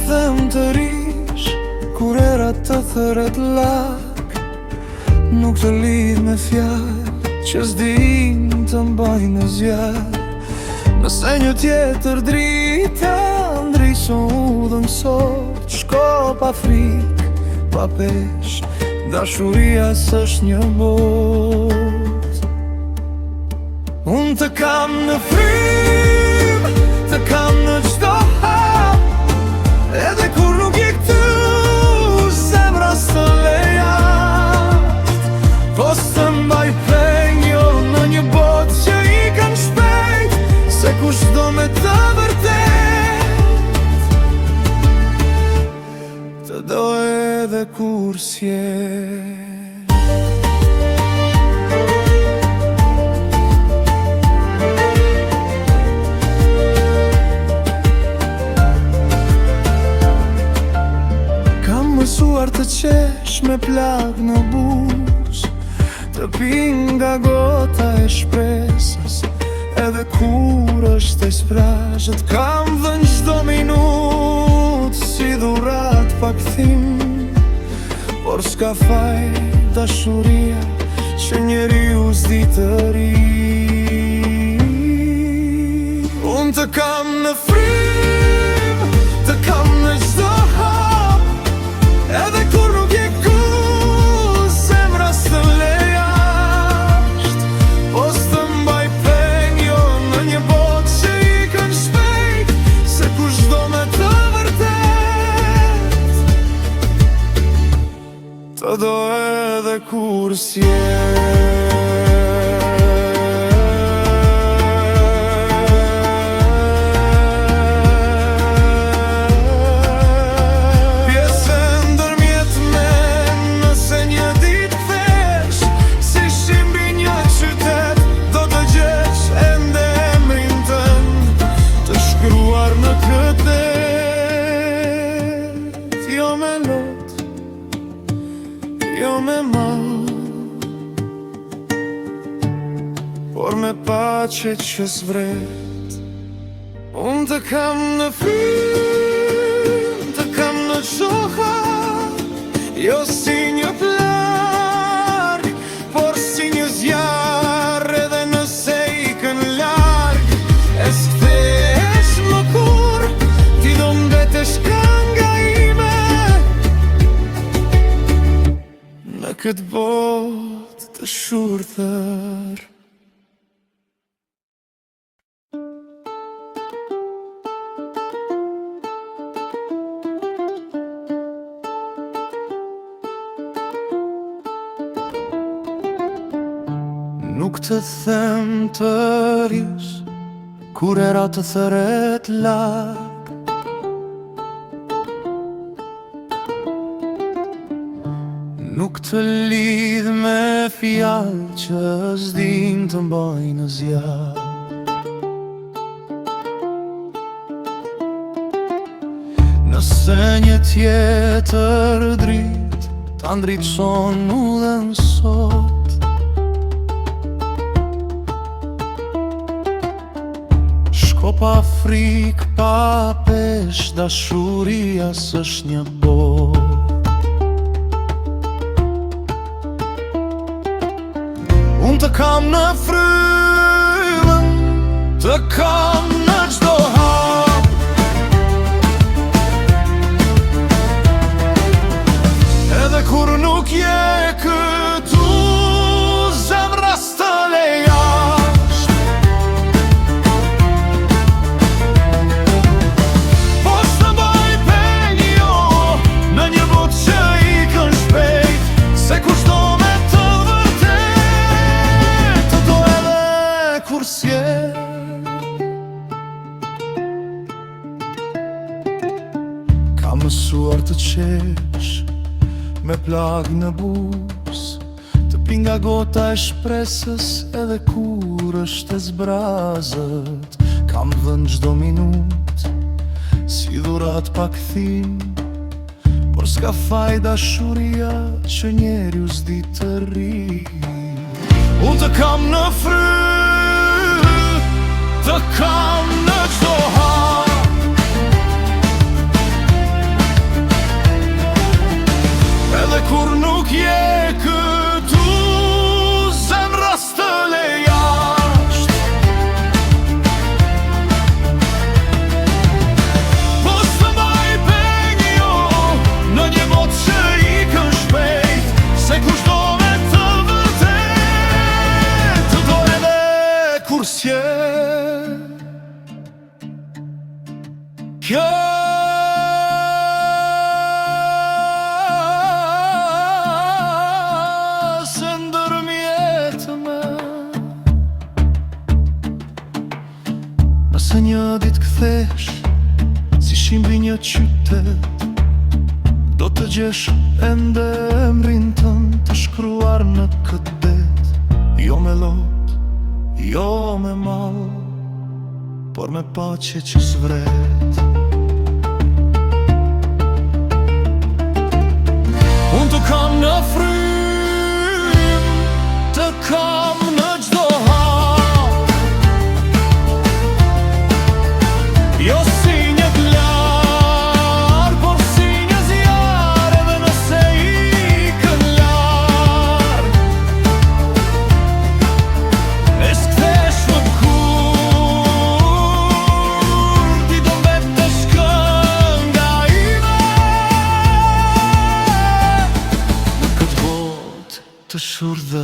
them të rish, kur erat të thëret lak. Nuk të lidh me fjallë që s'din të mbajnë në zjarë. Nëse një tjetër drita ndriso udhën sot, shko pa frik, pa pesh, dashuria s'është një bot. Unë të kam në frim, të kam në qdo hap, edhe kur nuk je këtu, zemra së lejasht. Po së mbaj penjo në një bot që i kanë shpejt, se kush do me të vërtet, të do edhe kur s'je. Kam mësuar të qesh me plak në buz, të pin nga gota e shpresës, edhe kur është e sprashët. Kam dhënë çdo minut si dhurat pa kthim, por s'ka faj dashuria që njeriu s'di të ri. Unë të kam në frim, të kam në çdo hap, edhe kur nuk je ku, zemra së lejasht. Po s'të mbaj penjo në një bot që i kanë shpejt, se kush do me të vërtet, të do edhe kur s'je. Jo me mal, por me pace që s'vret. Unë të kam në frim, të kam në qoha, jo si një plarg, por si një zjarr. Edhe nëse i kën larg, e s'kthesh më kur, ti do mbetesh kënga ime në këtë botë të shurtër. Nuk të them të rish, kur era të thëret lak. Nuk të lidh me fjallë që s'din të mbajnë në zjarë. Nëse një tjetër drit ta ndritson udhën sot, shko pa frik, pa pesh, dashuria s'është një bot. Unë të kam në frymën, të kam në çdo hap, edhe kur nuk je këtu, zemra s'të lejasht. Po s'të mbaj penjo në një bot që i kën shpejt, se kush do me të kur s'je. Ka mësuar të qesh me plag në buz, të pi nga gota e shpresës, edhe kur është e zbrazët. Kam dhënë çdo minut si dhurat pa kthim, por s'ka faj dashuria që njeriu s'di të ri. Unë të kam në frymë, të kam në çdo hap, Kjo së ndërmjetëme. Nëse një ditë kthesh si shimbi një qytet, do të gjesh ende emrin tënd të shkruar në këtë det. Jo me lot, jo me mall, por me paqe që s'vret. Unë të kam në frym, të kam në gjdo hap, jo si një glar, por si një zjar, edhe nëse i këllar. E s'kthesh më kur, ti do mbete shkënga ime. Në këtë botë të shurdhë